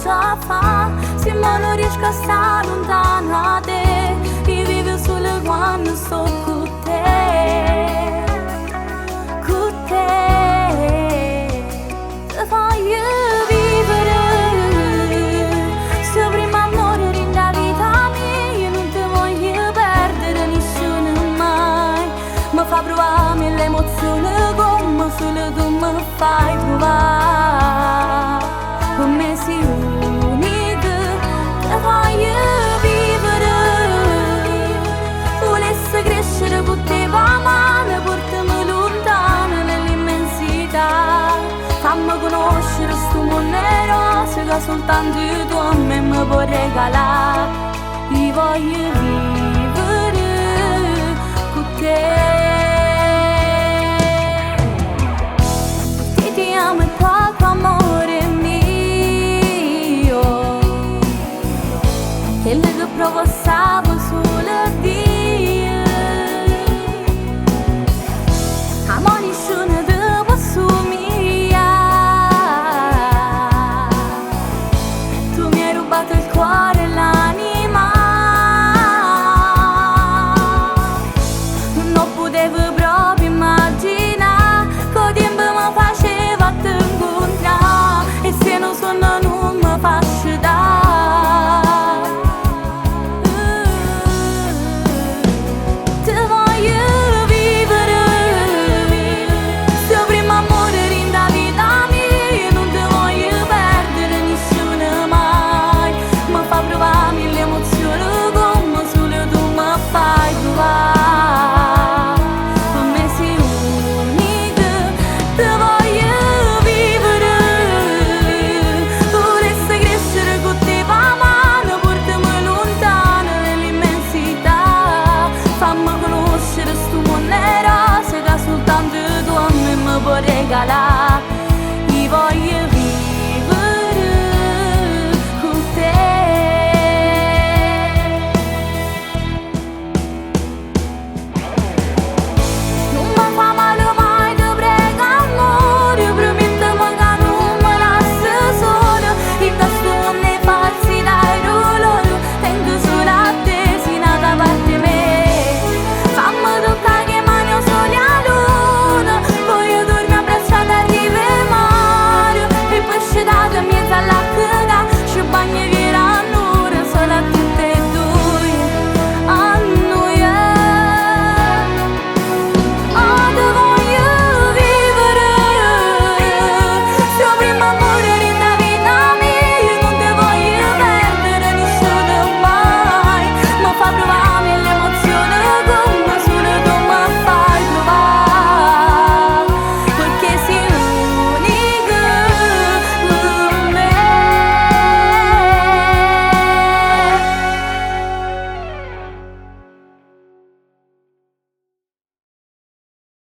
posso fare se non riesco a stare lontana da te e vivo solo quando sto con te, con te. Te voglio vivere se prima amore rinda vita mia, io non ti voglio perdere nessuno mai. Mi fa provare mille emozioni come solo tu mi fai provare. Per me sei unica, te voglio vivere. Volessi crescere con te per mano, portami lontano nell'immensità. Fammi conoscere sto mondo rosa che soltanto tu a me mi puoi regalare. Io voglio vivere con te. Ti amo e poco amore mio, quello che provo stavo solo a dire.